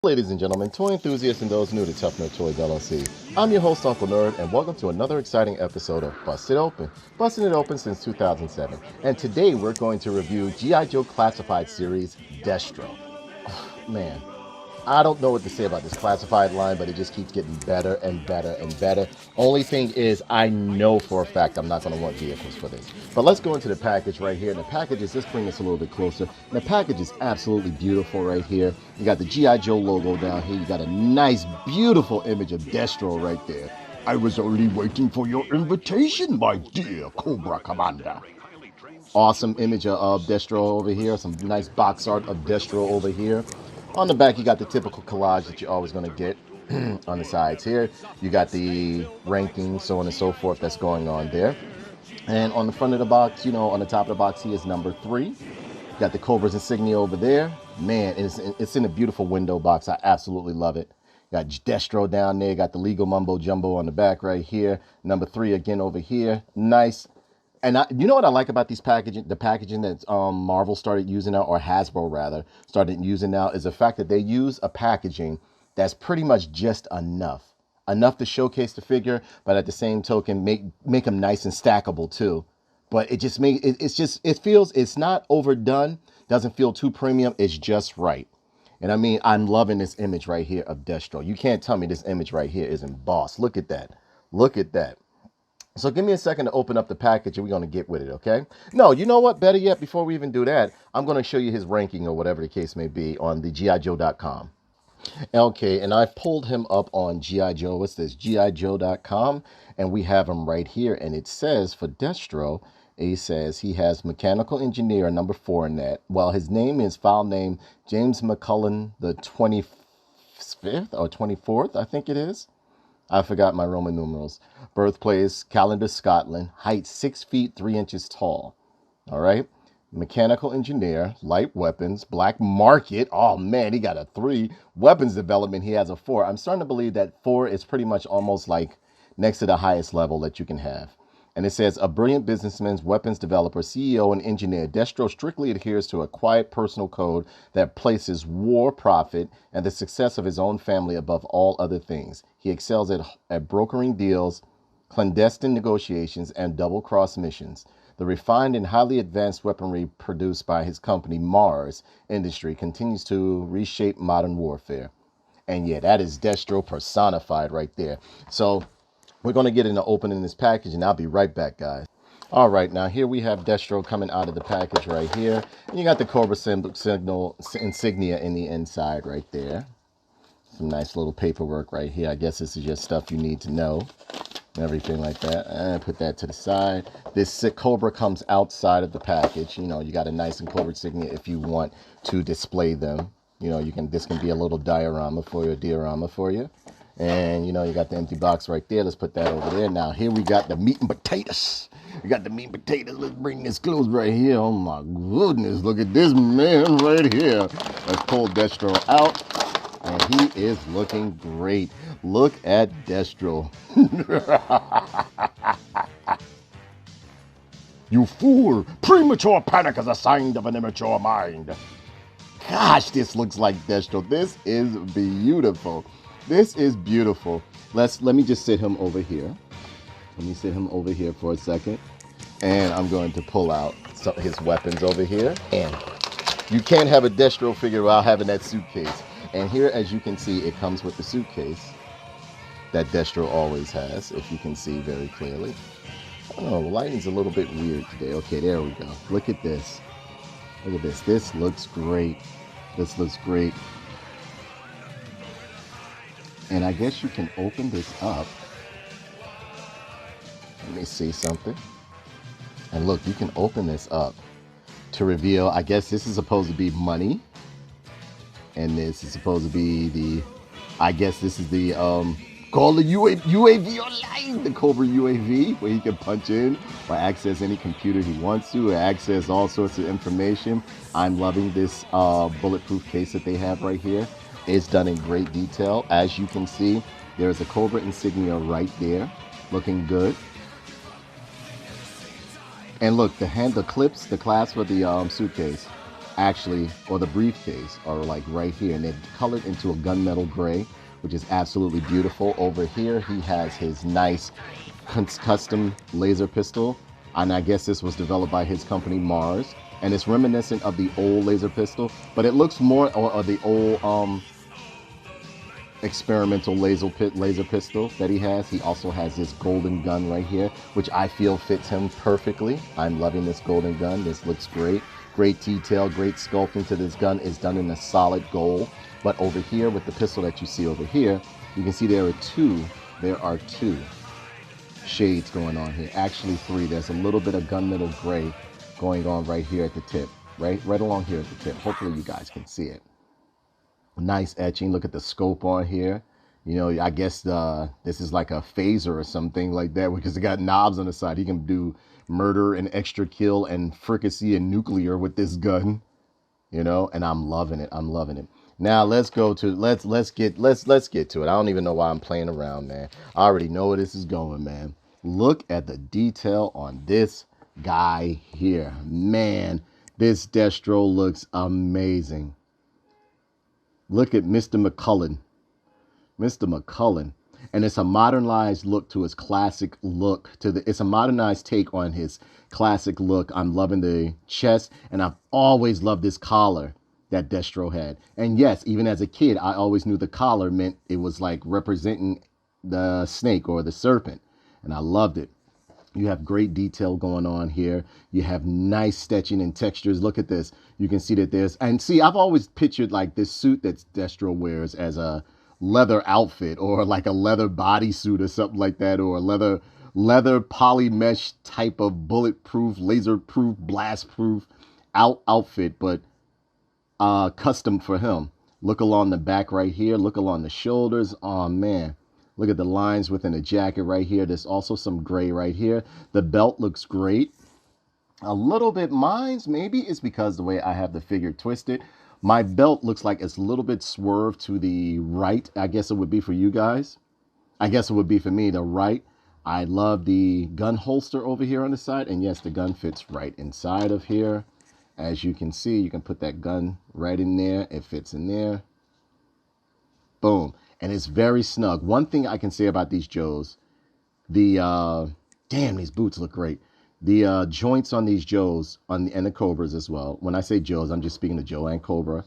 Ladies and gentlemen, toy enthusiasts and those new to Tough Nerd Toys LLC. I'm your host, Uncle Nerd, and welcome to another exciting episode of Busted Open. Busting it open since 2007. And today we're going to review G.I.Joe Classified Series Destro. Oh, man, I don't know what to say about this classified line, but it just keeps getting better and better and better. Only thing is, I know for a fact I'm not going to want vehicles for this. But let's go into the package right here. And the package is, let's bring this a little bit closer. And the package is absolutely beautiful right here. You got the G.I. Joe logo down here. You got a nice, beautiful image of Destro right there. I was only waiting for your invitation, my dear Cobra Commander. Awesome image of Destro over here. Some nice box art of Destro over here. On the back, you got the typical collage that you're always going to get. On the sides here, you got the ranking, so on and so forth, that's going on there. And on the front of the box, you know, on the top of the box here is number 3. You got the Cobra's insignia over there. Man, it's in a beautiful window box. I absolutely love it. You got Destro down there. Got the legal mumbo jumbo on the back right here. Number 3 again over here. Nice. And you know what I like about these packaging, the packaging that Marvel started using now, or Hasbro rather, started using now, is the fact that they use a packaging that's pretty much just enough to showcase the figure, but at the same token, make them nice and stackable too. But it just it feels, it's not overdone, doesn't feel too premium, it's just right. And I mean, I'm loving this image right here of Destro. You can't tell me this image right here isn't boss. Look at that. Look at that. So give me a second to open up the package and we're going to get with it, okay? No, you know what? Better yet, before we even do that, I'm going to show you his ranking or whatever the case may be on the GIJoe.com. Okay, and I've pulled him up on G.I. Joe. What's this? GIJoe.com. And we have him right here. And it says for Destro, it says he has mechanical engineer number 4 in that. Well, his name is file name James McCullen the 25th or 24th, I think it is. I forgot my Roman numerals. Birthplace, Callander, Scotland. Height 6 feet 3 inches tall. All right. Mechanical engineer, light weapons, black market. Oh man, he got a 3. Weapons development, he has a 4. I'm starting to believe that 4 is pretty much almost like next to the highest level that you can have. And it says, a brilliant businessman, weapons developer, CEO, and engineer, Destro strictly adheres to a quiet personal code that places war, profit, and the success of his own family above all other things. He excels at brokering deals, clandestine negotiations, and double-cross missions. The refined and highly advanced weaponry produced by his company, Mars Industry, continues to reshape modern warfare. And yeah, that is Destro personified right there. So we're going to get into opening this package, and I'll be right back, guys. All right, now here we have Destro coming out of the package right here. And you got the Cobra insignia in the inside right there. Some nice little paperwork right here. I guess this is just stuff you need to know. Everything like that. And put that to the side. This Cobra comes outside of the package. You know, you got a nice and Cobra insignia if you want to display them. You know, this can be a little diorama for you, And you know, you got the empty box right there. Let's put that over there. Now here we got the meat and potatoes. We got the meat and potatoes. Let's bring this close right here. Oh my goodness, look at this man right here. Let's pull Destro out. And he is looking great. Look at Destro. You fool! Premature panic is a sign of an immature mind. Gosh, this looks like Destro. This is beautiful. This is beautiful. Let me just sit him over here. Let me sit him over here for a second. And I'm going to pull out his weapons over here. And you can't have a Destro figure without having that suitcase. And here, as you can see, it comes with the suitcase that Destro always has, if you can see very clearly. Oh, the lighting's a little bit weird today. Okay, there we go. Look at this. Look at this. This looks great. This looks great. And I guess you can open this up. Let me see something. And look, you can open this up to reveal, I guess this is supposed to be money. And this is supposed to be I guess this is the, call the UAV online, the Cobra UAV, where he can punch in or access any computer he wants to, or access all sorts of information. I'm loving this bulletproof case that they have right here. It's done in great detail. As you can see, there's a Cobra insignia right there, looking good. And look, the clips, the clasp of the suitcase. actually, or the briefcase, are like right here, and they're colored into a gunmetal gray, which is absolutely beautiful. Over here, he has his nice custom laser pistol, and I guess this was developed by his company Mars, and it's reminiscent of the old laser pistol, but it looks more, or the old experimental laser pistol that he has. He also has this golden gun right here, which I feel fits him perfectly. I'm loving this golden gun. This looks great. Great detail, great sculpting to this gun. Is done in a solid gold. But over here with the pistol that you see over here, you can see there are two shades going on here. Actually three. There's a little bit of gunmetal gray going on right here at the tip, right along here at the tip. Hopefully you guys can see it. Nice etching. Look at the scope on here. You know, I guess this is like a phaser or something like that, because it got knobs on the side. He can do murder and extra kill and fricassee and nuclear with this gun, you know, and I'm loving it. I'm loving it. Now let's go to let's get to it. I don't even know why I'm playing around, man. I already know where this is going, man. Look at the detail on this guy here. Man, this Destro looks amazing. Look at Mr. McCullen. Mr. McCullen. And it's a modernized look to his classic look. It's a modernized take on his classic look. I'm loving the chest. And I've always loved this collar that Destro had. And yes, even as a kid, I always knew the collar meant it was like representing the snake or the serpent. And I loved it. You have great detail going on here. You have nice stitching and textures. Look at this. You can see that and see, I've always pictured like this suit that Destro wears as a leather outfit, or like a leather bodysuit or something like that, or a leather poly mesh type of bulletproof, laser-proof, blast-proof outfit, but custom for him. Look along the back right here. Look along the shoulders. Oh, man. Look at the lines within the jacket right here. There's also some gray right here. The belt looks great. A little bit, mine's maybe it's because the way I have the figure twisted. My belt looks like it's a little bit swerved to the right. I guess it would be for you guys. I guess it would be for me, the right. I love the gun holster over here on the side. And yes, the gun fits right inside of here. As you can see, you can put that gun right in there. It fits in there. Boom. And it's very snug. One thing I can say about these Joes, damn, these boots look great. The joints on these Joes and the Cobras as well. When I say Joes, I'm just speaking of Joe and Cobra.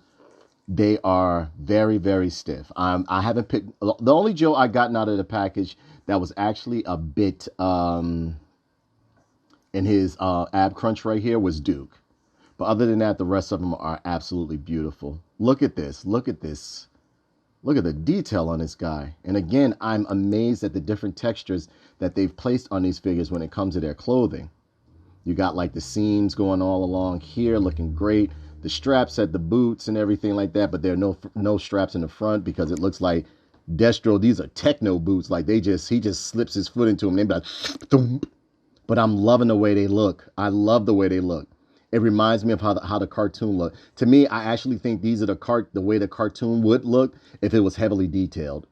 They are very, very stiff. I haven't picked, the only Joe I gotten out of the package that was actually a bit in his ab crunch right here was Duke. But other than that, the rest of them are absolutely beautiful. Look at this. Look at this. Look at the detail on this guy. And again, I'm amazed at the different textures that they've placed on these figures when it comes to their clothing. You got like the seams going all along here, looking great. The straps at the boots and everything like that, but there are no straps in the front because it looks like Destro, these are techno boots. Like he just slips his foot into them. They be like, thump. But I'm loving the way they look. I love the way they look. It reminds me of how the cartoon looked. To me, I actually think these are the way the cartoon would look if it was heavily detailed.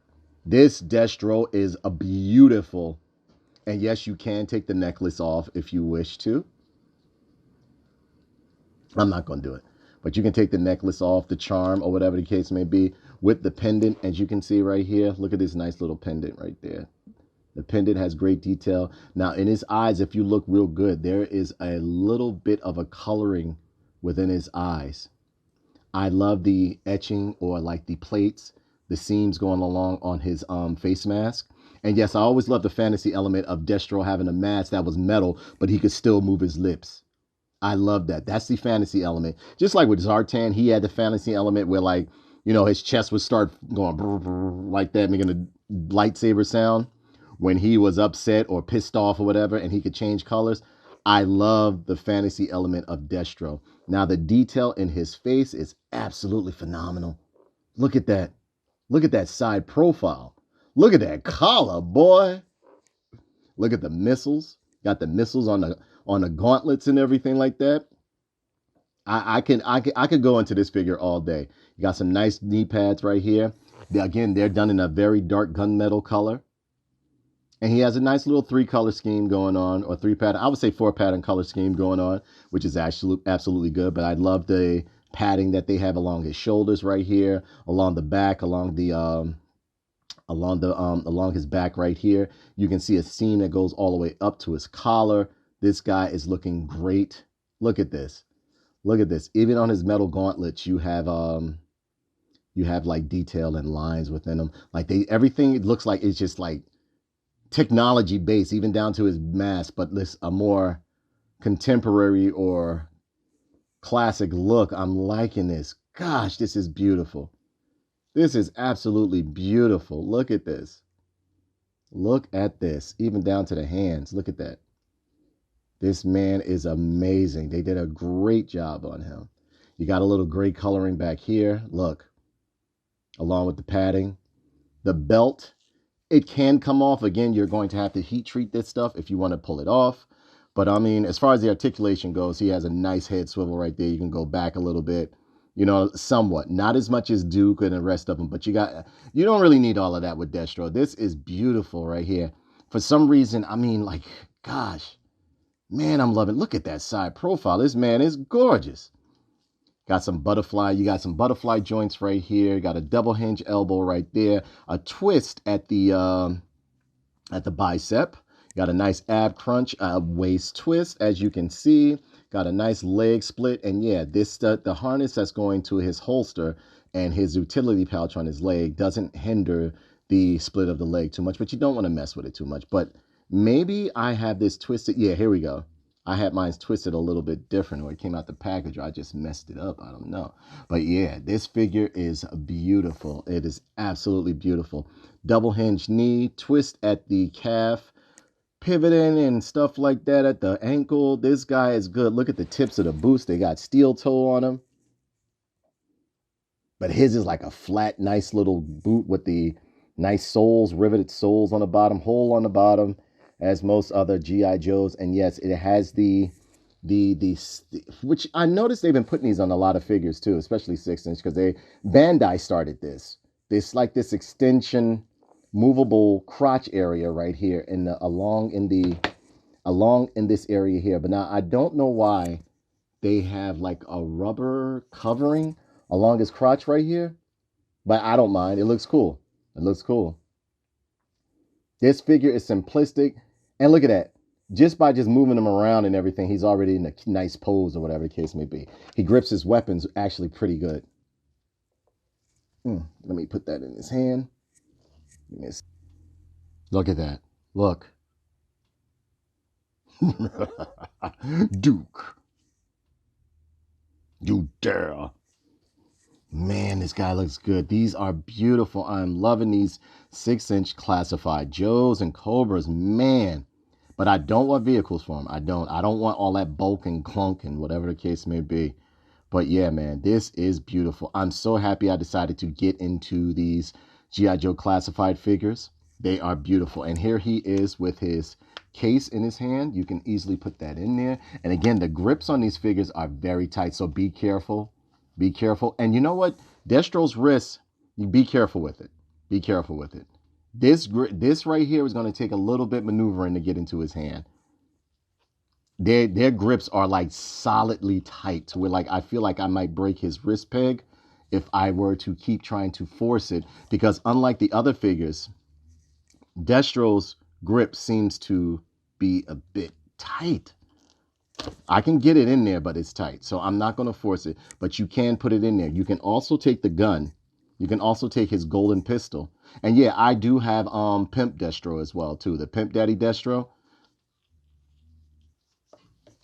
This Destro is a beautiful, and yes, you can take the necklace off if you wish to. I'm not going to do it. But you can take the necklace off, the charm, or whatever the case may be, with the pendant, as you can see right here. Look at this nice little pendant right there. The pendant has great detail. Now, in his eyes, if you look real good, there is a little bit of a coloring within his eyes. I love the etching, or like the plates, the seams going along on his face mask. And yes, I always love the fantasy element of Destro having a mask that was metal, but he could still move his lips. I love that. That's the fantasy element. Just like with Zartan, he had the fantasy element where, like, you know, his chest would start going brr, brr, like that, making a lightsaber sound when he was upset or pissed off or whatever, and he could change colors. I love the fantasy element of Destro. Now, the detail in his face is absolutely phenomenal. Look at that. Look at that side profile. Look at that collar, boy. Look at the missiles. Got the missiles on the gauntlets and everything like that. I could go into this figure all day. You got some nice knee pads right here. Again, they're done in a very dark gunmetal color. And he has a nice little 3-color scheme going on, or 3-pattern, I would say 4-pattern color scheme going on, which is actually absolutely good. But I love the padding that they have along his shoulders right here, along the back, along his back right here. You can see a seam that goes all the way up to his collar. This guy is looking great. Look at this. Look at this. Even on his metal gauntlets, you have like detail and lines within them. Like everything looks like it's just like technology based, even down to his mask, but this a more contemporary or classic look. I'm liking this. Gosh, this is beautiful. This is absolutely beautiful. Look at this. Look at this. Even down to the hands. Look at that. This man is amazing. They did a great job on him. You got a little gray coloring back here. Look. Along with the padding. The belt. It can come off. Again, you're going to have to heat treat this stuff if you want to pull it off. But I mean, as far as the articulation goes, he has a nice head swivel right there. You can go back a little bit, you know, somewhat. Not as much as Duke and the rest of them, but you don't really need all of that with Destro. This is beautiful right here. For some reason, I mean, like, gosh, man, I'm loving. Look at that side profile. This man is gorgeous. Got some butterfly. You got some butterfly joints right here. You got a double hinge elbow right there. A twist at the bicep. Got a nice ab crunch, waist twist, as you can see. Got a nice leg split. And yeah, the harness that's going to his holster and his utility pouch on his leg doesn't hinder the split of the leg too much, but you don't want to mess with it too much. But maybe I have this twisted. Yeah, here we go. I had mine twisted a little bit different, or it came out the package, or I just messed it up. I don't know. But yeah, this figure is beautiful. It is absolutely beautiful. Double hinge knee, twist at the calf, pivoting and stuff like that at the ankle. This guy is good. Look at the tips of the boots. They got steel toe on them. But his is like a flat, nice little boot with the nice soles, riveted soles on the bottom, hole on the bottom, as most other G.I. Joes. And yes, it has the which I noticed they've been putting these on a lot of figures too, especially 6-inch, because Bandai started this extension movable crotch area right here along in this area here. But now I don't know why they have like a rubber covering along his crotch right here, but I don't mind. It looks cool. It looks cool. This figure is simplistic. And look at that. Just by moving him around and everything, he's already in a nice pose or whatever the case may be. He grips his weapons actually pretty good. Let me put that in his hand. Look at that. Look. Duke. You dare. Man, this guy looks good. These are beautiful. I'm loving these 6-inch classified Joes and Cobras. Man. But I don't want vehicles for them. I don't want all that bulk and clunk and whatever the case may be. But yeah, man, this is beautiful. I'm so happy I decided to get into these G.I. Joe classified figures. They are beautiful. And here he is with his case in his hand. You can easily put that in there. And again, the grips on these figures are very tight. So be careful. Be careful. And you know what? Destro's wrist, you be careful with it. Be careful with it. This right here is going to take a little bit maneuvering to get into his hand. Their grips are like solidly tight to where like I feel like I might break his wrist peg if I were to keep trying to force it, because unlike the other figures, Destro's grip seems to be a bit tight. I can get it in there, but it's tight. So I'm not going to force it, but you can put it in there. You can also take the gun. You can also take his golden pistol. And yeah, I do have Pimp Destro as well too. The Pimp Daddy Destro.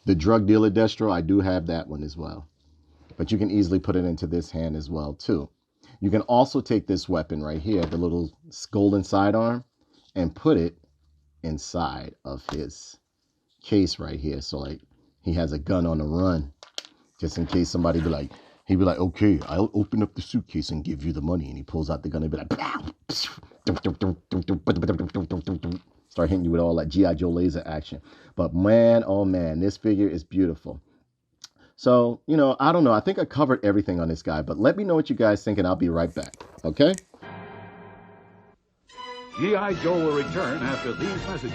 The drug dealer Destro, I do have that one as well. But you can easily put it into this hand as well too. You can also take this weapon right here, the little golden sidearm, and put it inside of his case right here. So like he has a gun on the run, just in case somebody be like, he'd be like, okay, I'll open up the suitcase and give you the money. And he pulls out the gun and be like, start hitting you with all that G.I. Joe laser action. But man, oh man, this figure is beautiful. So, you know, I don't know. I think I covered everything on this guy, but let me know what you guys think and I'll be right back. Okay? G.I. Joe will return after these messages.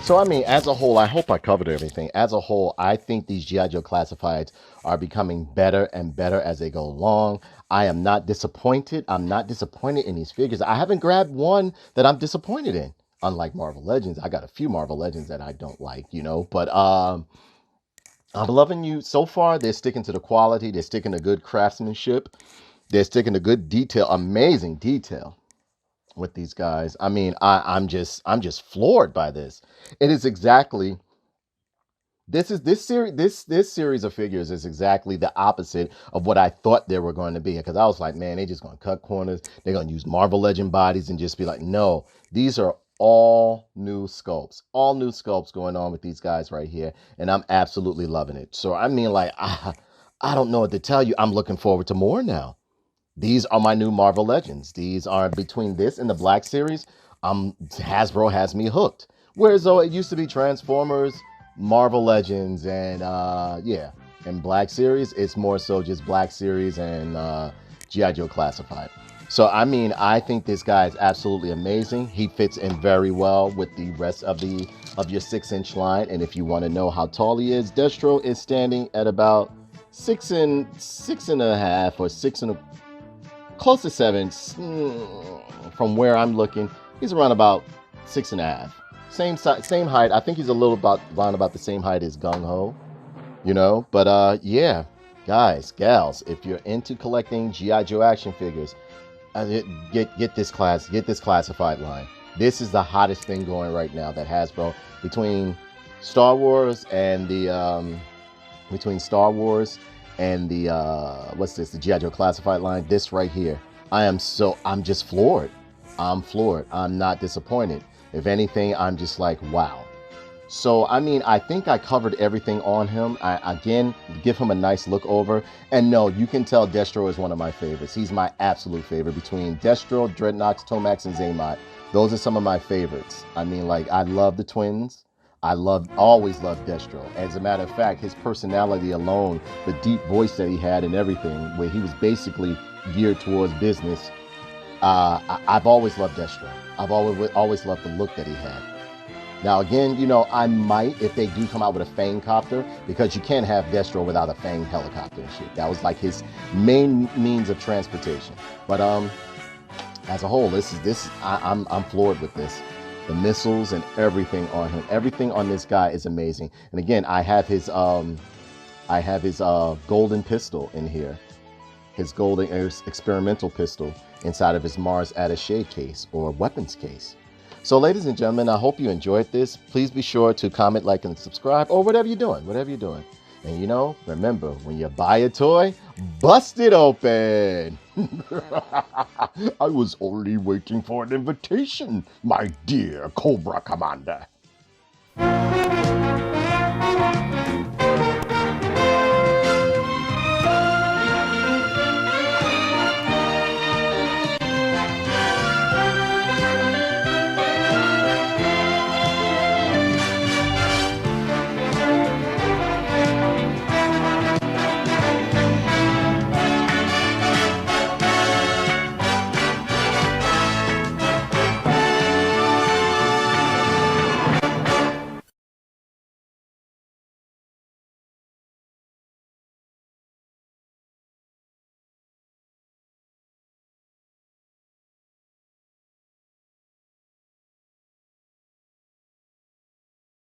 So, I mean, as a whole, I hope I covered everything. As a whole, I think these G.I. Joe classifieds are becoming better and better as they go along. I am not disappointed. I'm not disappointed in these figures. I haven't grabbed one that I'm disappointed in. Unlike Marvel Legends, I got a few Marvel Legends that I don't like, but I'm loving you so far. They're sticking to the quality. They're sticking to good craftsmanship. They're sticking to good detail, amazing detail with these guys. I mean, I'm just floored by this. It is exactly this series of figures is exactly the opposite of what I thought they were going to be. Because I was like, man, they're just going to cut corners. They're going to use Marvel Legend bodies and just be like, no, these are all new sculpts going on with these guys right here, and I'm absolutely loving it. So I mean, like, I don't know what to tell you. I'm looking forward to more now. These are my new Marvel Legends. These are between this and the Black Series. Hasbro has me hooked. Whereas though it used to be Transformers, Marvel Legends, and yeah, and Black Series, it's more so just Black Series and G.I. Joe Classified. So I mean, I think this guy is absolutely amazing. He fits in very well with the rest of your 6-inch line. And if you want to know how tall he is, Destro is standing at about six and a half or close to 7. From where I'm looking, he's around about 6.5. Same size, same height. I think he's a little around about the same height as Gung Ho, But yeah, guys, gals, if you're into collecting G.I. Joe action figures, get this classified line. This is the hottest thing going right now that Hasbro, between Star Wars and the what's this, the G.I. Joe classified line. This right here, I'm just floored. I'm floored. I'm not disappointed. If anything, I'm just like, wow. So, I mean, I think I covered everything on him. Again, give him a nice look over. And no, you can tell Destro is one of my favorites. He's my absolute favorite. Between Destro, Dreadnoks, Tomax, and Zaymot, those are some of my favorites. I mean, like, I love the twins. Always loved Destro. As a matter of fact, his personality alone, the deep voice that he had and everything, where he was basically geared towards business. I've always loved Destro. I've always loved the look that he had. Now, again, I might, if they do come out with a Fang copter, because you can't have Destro without a Fang helicopter and shit. That was like his main means of transportation. But as a whole, I'm floored with this. The missiles and everything on him. Everything on this guy is amazing. And again, I have his golden pistol in here. His golden experimental pistol inside of his Mars attaché case or weapons case. So, ladies and gentlemen, I hope you enjoyed this. Please be sure to comment, like, and subscribe, or whatever you're doing. And remember, when you buy a toy, bust it open. I was only waiting for an invitation, my dear Cobra Commander.